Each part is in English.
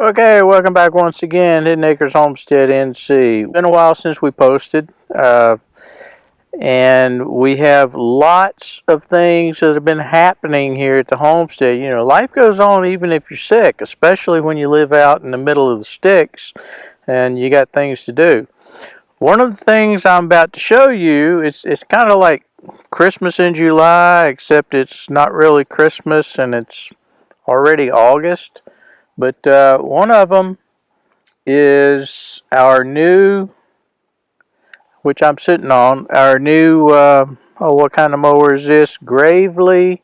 Okay, welcome back once again, Hidden Acres Homestead NC. Been a while since we posted, and we have lots of things that have been happening here at the homestead. You know, life goes on even if you're sick, especially when you live out in the middle of the sticks and you got things to do. One of the things I'm about to show you, it's kind of like Christmas in July, except it's not really Christmas and it's already August. But one of them is our new, which I'm sitting on, our new, what kind of mower is this? Gravely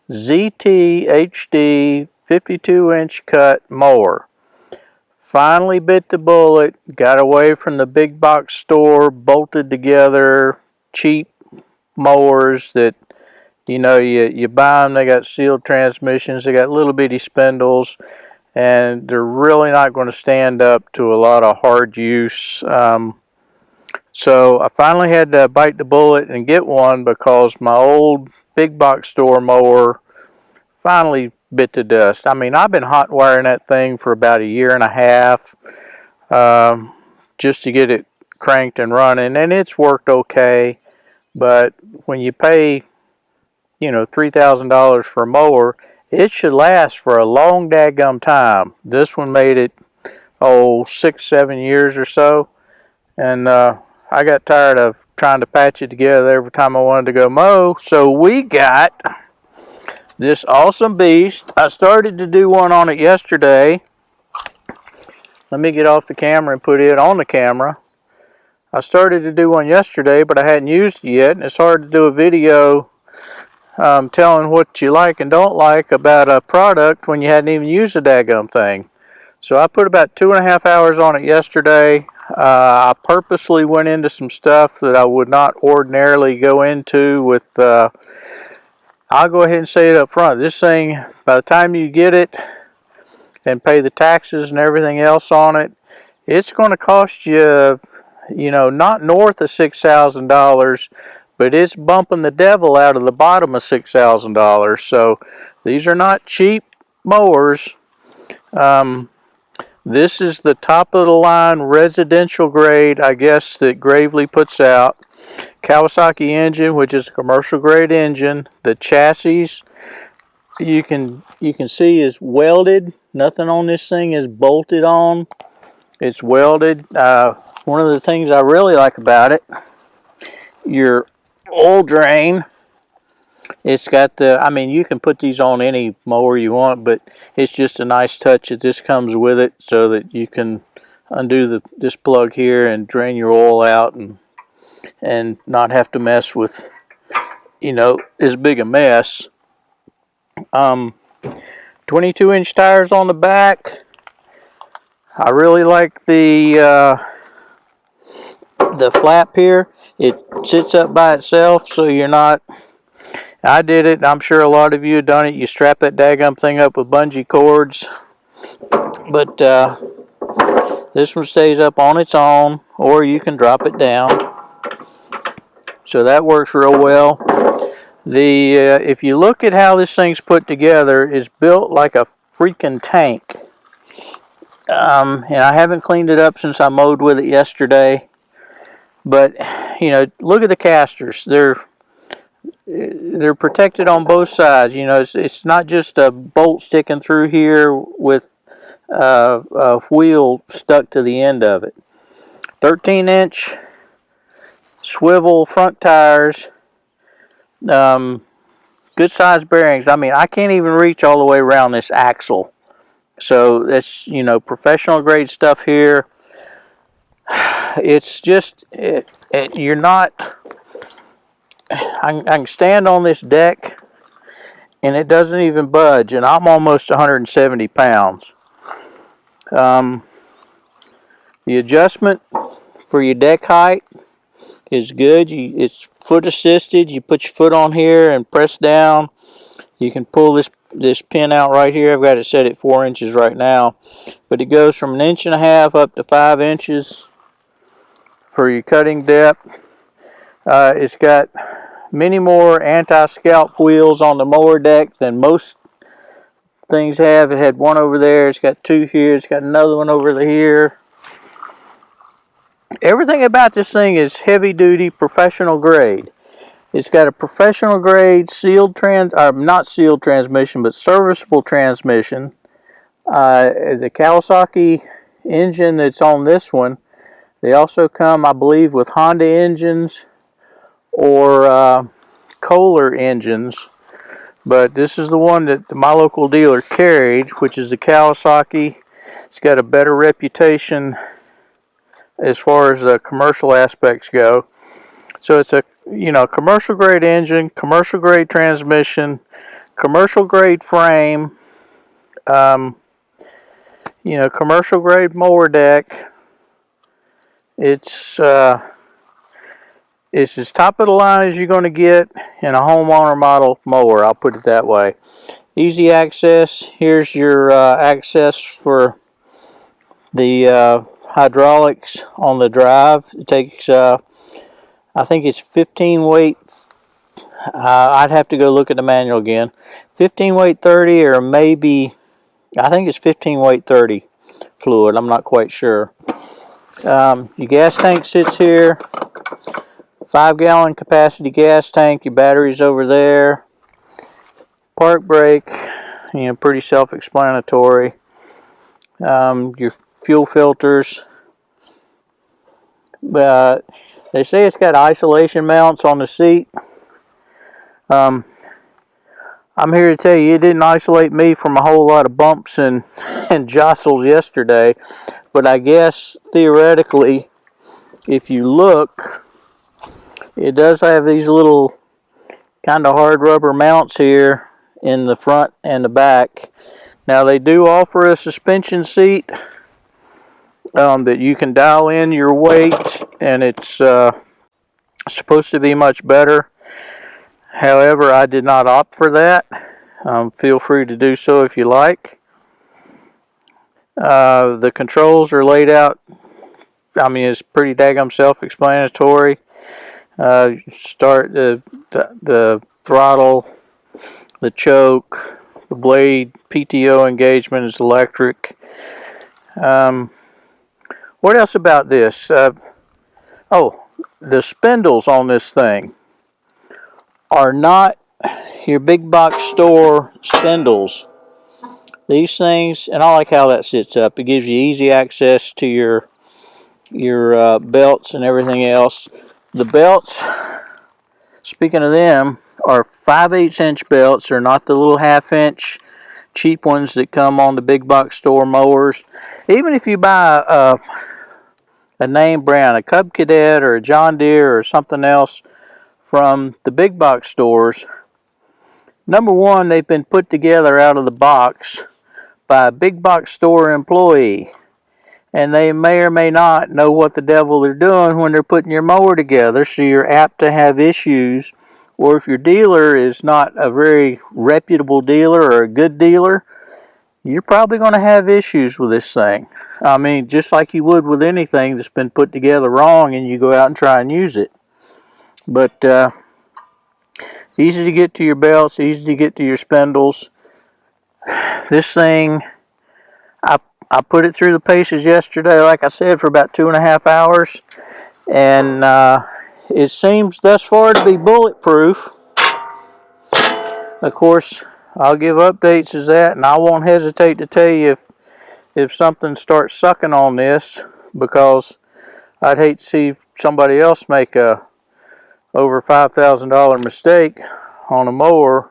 ZT HD 52-inch cut mower. Finally bit the bullet, got away from the big box store, bolted together, cheap mowers that, you know, you buy them, they got sealed transmissions, they got little bitty spindles, and they're really not going to stand up to a lot of hard use. So I finally had to bite the bullet and get one because my old big box store mower finally bit the dust. I mean, I've been hot wiring that thing for about a year and a half just to get it cranked and running, and it's worked okay. But when you pay, you know, $3,000 for a mower, it should last for a long daggum time. This one made it, 6-7 years or so, and I got tired of trying to patch it together every time I wanted to go mow, so we got this awesome beast. I started to do one on it yesterday. Let me get off the camera and put it on the camera. I started to do one yesterday, but I hadn't used it yet, and it's hard to do a video telling what you like and don't like about a product when you hadn't even used the daggum thing. So I put about 2.5 hours on it yesterday. I purposely went into some stuff that I would not ordinarily go into with, I'll go ahead and say it up front. This thing, by the time you get it and pay the taxes and everything else on it, it's going to cost you, you know, not north of $6,000, but it's bumping the devil out of the bottom of $6,000. So these are not cheap mowers. This is the top of the line residential grade, I guess, that Gravely puts out. Kawasaki engine, which is a commercial grade engine. The chassis, you can see, is welded. Nothing on this thing is bolted on. It's welded. One of the things I really like about it, your oil drain. It's got the, I mean, you can put these on any mower you want, but it's just a nice touch that this comes with it so that you can undo this plug here and drain your oil out and not have to mess with, you know, as big a mess. 22-inch tires on the back. I really like the flap here. It sits up by itself, so you're not, I did it, I'm sure a lot of you have done it, you strap that daggum thing up with bungee cords, but this one stays up on its own, or you can drop it down, so that works real well. If you look at how this thing's put together, it's built like a freaking tank, and I haven't cleaned it up since I mowed with it yesterday, but, you know, look at the casters. They're protected on both sides. You know, it's not just a bolt sticking through here with a wheel stuck to the end of it. 13-inch swivel front tires. Good size bearings. I mean, I can't even reach all the way around this axle. So that's, you know, professional grade stuff here. It's just, you're not, I can stand on this deck and it doesn't even budge, and I'm almost 170 pounds. The adjustment for your deck height is good. It's foot assisted. You put your foot on here and press down. You can pull this pin out right here. I've got it set at 4 inches right now, but it goes from 1.5 inches up to 5 inches for your cutting depth. It's got many more anti-scalp wheels on the mower deck than most things have. It had one over there. It's got two here. It's got another one over here. Everything about this thing is heavy duty, professional grade. It's got a professional grade sealed not sealed transmission, but serviceable transmission. The Kawasaki engine that's on this one. They also come, I believe, with Honda engines or Kohler engines. But this is the one that my local dealer carried, which is the Kawasaki. It's got a better reputation as far as the commercial aspects go. So it's a commercial grade engine, commercial grade transmission, commercial grade frame, commercial grade mower deck. It's as top of the line as you're going to get in a homeowner model mower. I'll put it that way. Easy access. Here's your access for the hydraulics on the drive. It takes, I think it's 15 weight. I'd have to go look at the manual again. 15 weight 30, or maybe, I think it's 15 weight 30 fluid. I'm not quite sure. Your gas tank sits here. 5-gallon capacity gas tank. Your battery's over there. Park brake, pretty self-explanatory. Your fuel filters. They say it's got isolation mounts on the seat. I'm here to tell you, it didn't isolate me from a whole lot of bumps and jostles yesterday. But I guess theoretically, if you look, it does have these little kind of hard rubber mounts here in the front and the back. Now they do offer a suspension seat that you can dial in your weight, and it's supposed to be much better. However, I did not opt for that. Feel free to do so if you like. The controls are laid out. It's pretty daggum self-explanatory. Start the throttle, the choke, the blade, PTO engagement is electric. What else about this? The spindles on this thing are not your big box store spindles. These things, and I like how that sits up. It gives you easy access to your belts and everything else. The belts, speaking of them, are 5/8 inch belts. They're not the little 1/2 inch cheap ones that come on the big box store mowers. Even if you buy a name brand, a Cub Cadet or a John Deere or something else from the big box stores, number one, they've been put together out of the box by a big box store employee, and they may or may not know what the devil they're doing when they're putting your mower together, so you're apt to have issues. Or if your dealer is not a very reputable dealer or a good dealer, you're probably going to have issues with this thing. Just like you would with anything that's been put together wrong and you go out and try and use it. But easy to get to your belts, easy to get to your spindles. This thing, I put it through the paces yesterday, like I said, for about 2.5 hours. And it seems thus far to be bulletproof. Of course, I'll give updates as that, and I won't hesitate to tell you if something starts sucking on this, because I'd hate to see somebody else make a over $5,000 mistake on a mower.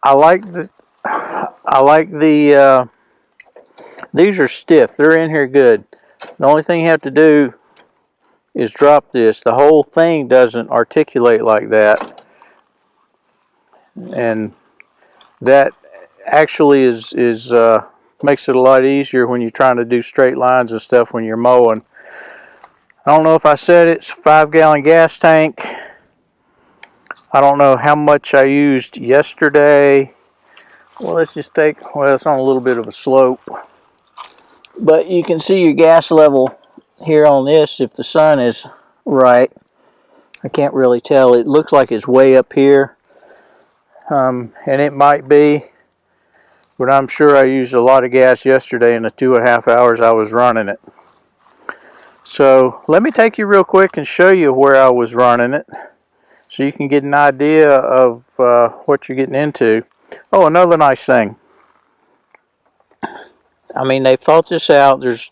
I like the these are stiff. They're in here good. The only thing you have to do is drop this. The whole thing doesn't articulate like that, and that actually is makes it a lot easier when you're trying to do straight lines and stuff when you're mowing. I don't know if I said it's a 5-gallon gas tank. I don't know how much I used yesterday. Well, let's just take, it's on a little bit of a slope, but you can see your gas level here on this if the sun is right. I can't really tell. It looks like it's way up here. And it might be, but I'm sure I used a lot of gas yesterday in the 2.5 hours I was running it. So let me take you real quick and show you where I was running it, so you can get an idea of what you're getting into. Oh, another nice thing. I mean, they thought this out. There's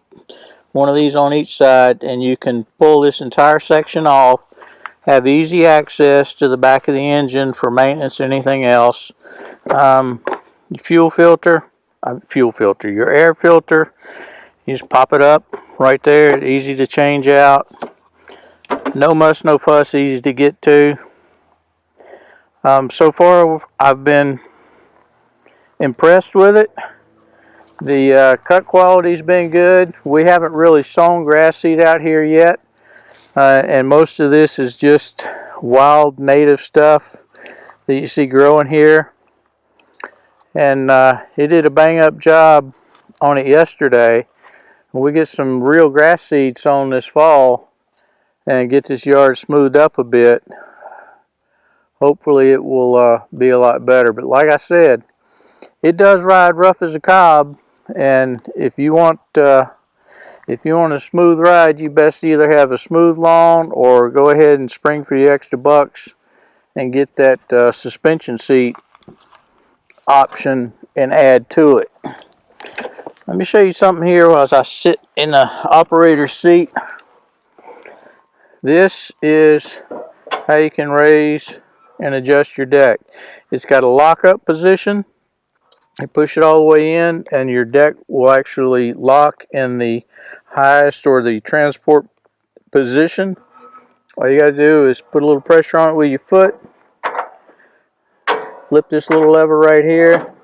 one of these on each side, and you can pull this entire section off, have easy access to the back of the engine for maintenance, anything else. Your fuel filter, your air filter, you just pop it up right there, easy to change out. No muss, no fuss, easy to get to. So far, I've been impressed with it. The cut quality's been good. We haven't really sown grass seed out here yet, and most of this is just wild native stuff that you see growing here. And it did a bang-up job on it yesterday. We get some real grass seed sown this fall and get this yard smoothed up a bit. Hopefully it will be a lot better. But like I said, it does ride rough as a cob, and if you want a smooth ride, you best either have a smooth lawn or go ahead and spring for the extra bucks and get that suspension seat option and add to it. Let me show you something here as I sit in the operator's seat. This is how you can raise and adjust your deck. It's got a lock-up position. You push it all the way in, and your deck will actually lock in the highest or the transport position. All you got to do is put a little pressure on it with your foot. Flip this little lever right here,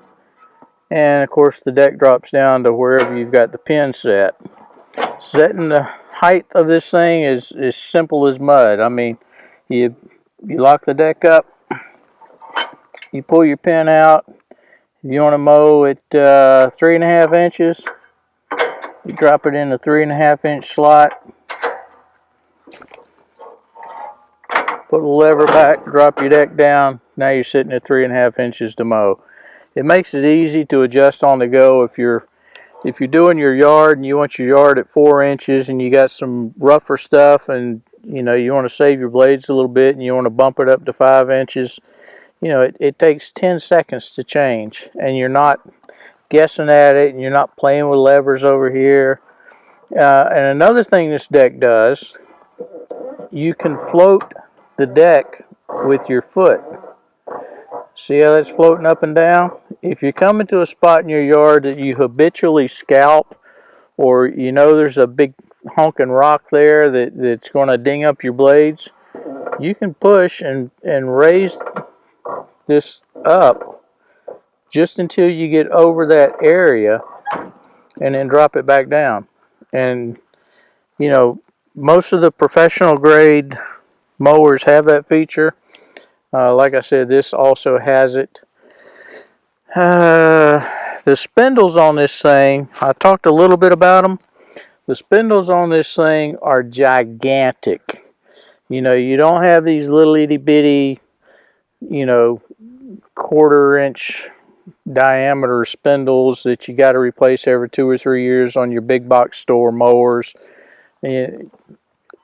and of course the deck drops down to wherever you've got the pin set. Setting the height of this thing is simple as mud. I mean, you lock the deck up, you pull your pin out. If you want to mow at 3.5 inches, you drop it in the 3.5 inch slot. Put the lever back, drop your deck down. Now you're sitting at 3.5 inches to mow. It makes it easy to adjust on the go. If you're doing your yard and you want your yard at 4 inches and you got some rougher stuff, and you want to save your blades a little bit and you want to bump it up to 5 inches, it takes 10 seconds to change, and you're not guessing at it, and you're not playing with levers over here. And another thing this deck does, you can float the deck with your foot. See how that's floating up and down? If you come into a spot in your yard that you habitually scalp, or there's a big honking rock there that's going to ding up your blades, you can push and raise this up just until you get over that area, and then drop it back down. And most of the professional grade mowers have that feature. Like I said, this also has it. The spindles on this thing, I talked a little bit about them. The spindles on this thing are gigantic. You don't have these little itty bitty, 1/4 inch diameter spindles that you got to replace every 2 or 3 years on your big box store mowers. And,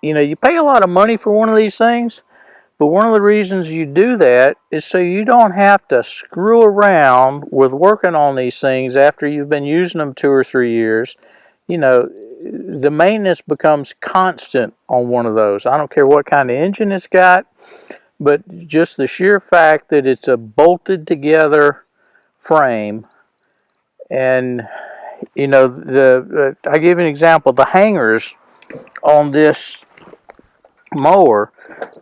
you pay a lot of money for one of these things, but one of the reasons you do that is so you don't have to screw around with working on these things after you've been using them 2 or 3 years. The maintenance becomes constant on one of those. I don't care what kind of engine it's got, but just the sheer fact that it's a bolted together frame. And I give you an example. The hangers on this mower,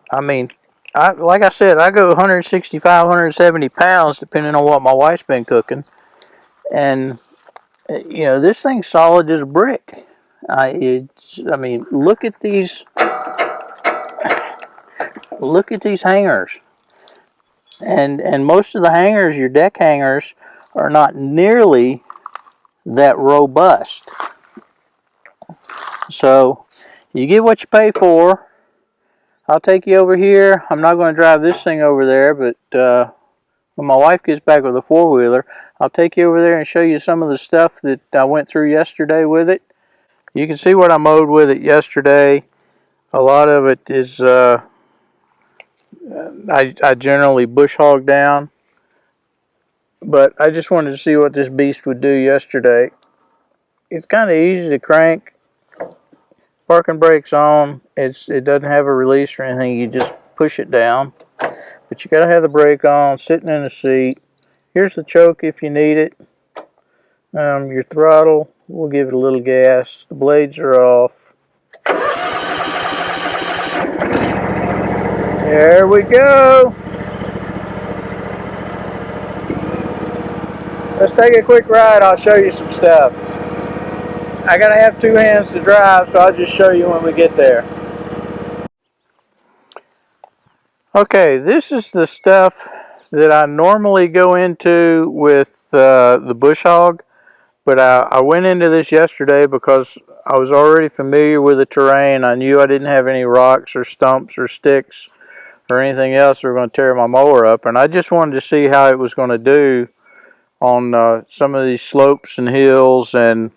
I mean, like I said, I go 165, 170 pounds depending on what my wife's been cooking, and this thing's solid as a brick. I mean, look at these hangers, and most of the hangers, your deck hangers, are not nearly that robust. So you get what you pay for. I'll take you over here. I'm not going to drive this thing over there, but when my wife gets back with a four-wheeler, I'll take you over there and show you some of the stuff that I went through yesterday with it. You can see what I mowed with it yesterday. A lot of it is, I generally bush hog down. But I just wanted to see what this beast would do yesterday. It's kind of easy to crank. Parking brake's on. It doesn't have a release or anything. You just push it down. But you got to have the brake on, sitting in the seat. Here's the choke if you need it. Your throttle, we'll give it a little gas. The blades are off. There we go. Let's take a quick ride. I'll show you some stuff. I gotta have two hands to drive, so I'll just show you when we get there. Okay, this is the stuff that I normally go into with the bush hog, but I went into this yesterday because I was already familiar with the terrain. I knew I didn't have any rocks or stumps or sticks or anything else that were going to tear my mower up, and I just wanted to see how it was going to do on some of these slopes and hills. And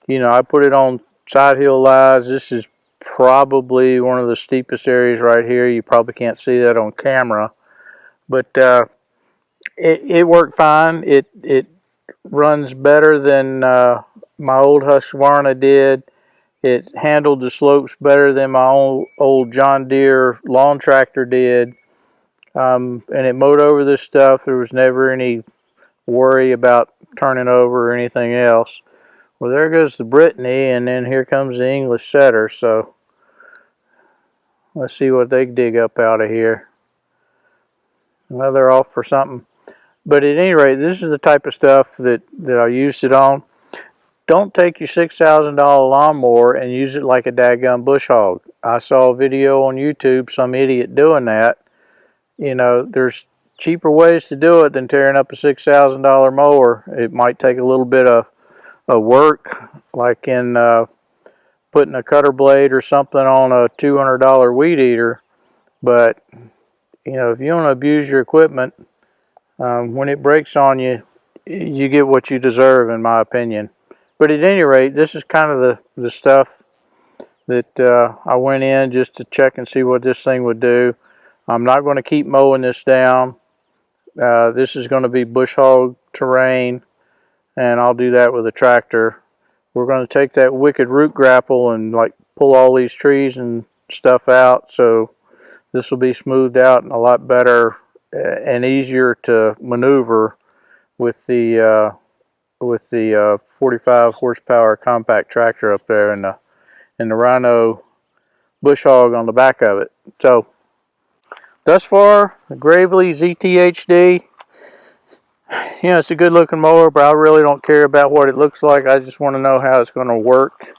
you know, I put it on side hill lies. This is probably one of the steepest areas right here. You probably can't see that on camera, but it worked fine. It runs better than my old Husqvarna did. It handled the slopes better than my old John Deere lawn tractor did. And it mowed over this stuff. There was never any worry about turning over or anything else. Well, there goes the Brittany, and then here comes the English setter. So let's see what they dig up out of here. Well, they're off for something. But at any rate, this is the type of stuff that I used it on. Don't take your $6,000 lawnmower and use it like a dadgum bush hog. I saw a video on YouTube, some idiot doing that. You know, there's cheaper ways to do it than tearing up a $6,000 mower. It might take a little bit of work, like in putting a cutter blade or something on a $200 weed eater. But, you know, if you don't abuse your equipment, when it breaks on you, you get what you deserve, in my opinion. But at any rate, this is kind of the stuff that I went in just to check and see what this thing would do. I'm not going to keep mowing this down. This is going to be bush hog terrain, and I'll do that with a tractor. We're going to take that wicked root grapple and like pull all these trees and stuff out, so this will be smoothed out and a lot better and easier to maneuver with the 45 horsepower compact tractor up there and the Rhino bush hog on the back of it. So thus far, the Gravely ZTHD, you know, it's a good looking mower, but I really don't care about what it looks like. I just want to know how it's going to work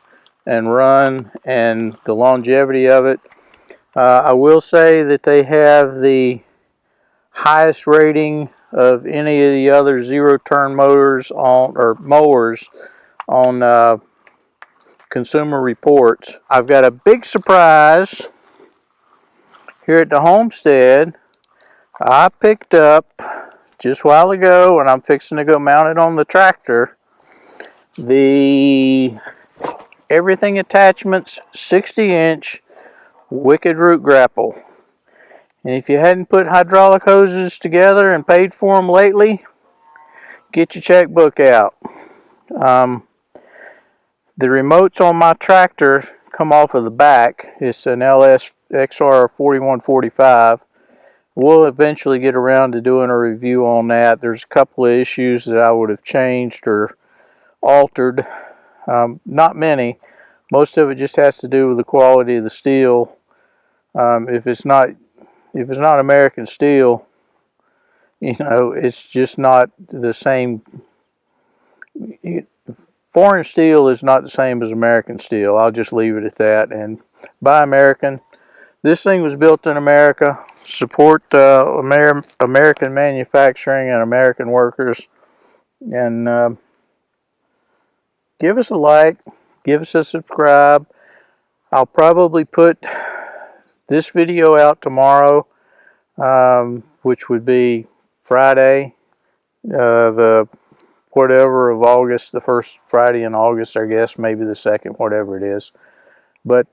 and run and the longevity of it. I will say that they have the highest rating of any of the other zero-turn motors or mowers on Consumer Reports. I've got a big surprise here at the homestead. I picked up just a while ago, and I'm fixing to go mount it on the tractor, the Everything Attachments 60-inch Wicked Root Grapple. And if you hadn't put hydraulic hoses together and paid for them lately, get your checkbook out. The remotes on my tractor come off of the back. It's an LS XR 4145. We'll eventually get around to doing a review on that. There's a couple of issues that I would have changed or altered. Not many. Most of it just has to do with the quality of the steel. If it's not American steel, you know, it's just not the same. Foreign steel is not the same as American steel. I'll just leave it at that. And buy American. This thing was built in America. Support American manufacturing and American workers. And give us a like. Give us a subscribe. I'll probably put this video out tomorrow, which would be Friday, the whatever of August, the first Friday in August, I guess, maybe the second, whatever it is. But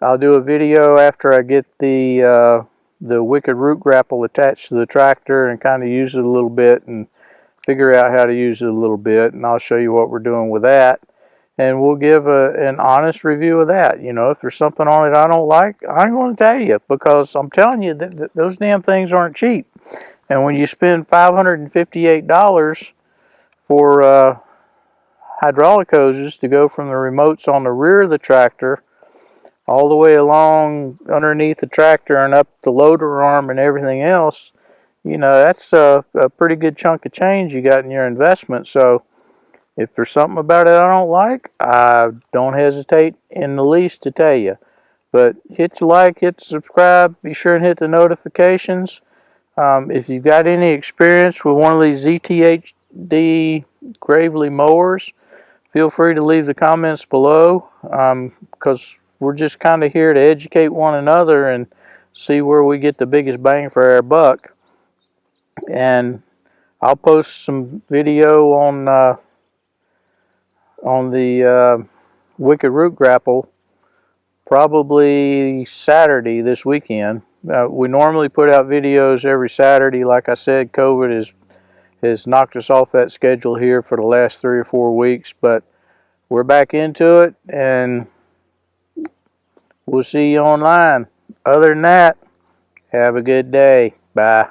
I'll do a video after I get the wicked root grapple attached to the tractor and kind of use it a little bit and figure out how to use it a little bit, and I'll show you what we're doing with that. And we'll give an honest review of that. You know, if there's something on it I don't like, I'm going to tell you, because I'm telling you that those damn things aren't cheap. And when you spend $558 for hydraulic hoses to go from the remotes on the rear of the tractor all the way along underneath the tractor and up the loader arm and everything else, you know, that's a pretty good chunk of change you got in your investment. So if there's something about it I don't like, I don't hesitate in the least to tell you. But hit the like, hit the subscribe, be sure and hit the notifications. If you've got any experience with one of these ZTHD Gravely mowers, feel free to leave the comments below, because we're just kind of here to educate one another and see where we get the biggest bang for our buck. And I'll post some video on the wicked root grapple probably Saturday this weekend. We normally put out videos every Saturday. Like I said, COVID has knocked us off that schedule here for the last 3 or 4 weeks, but we're back into it, and we'll see you online. Other than that, have a good day. Bye.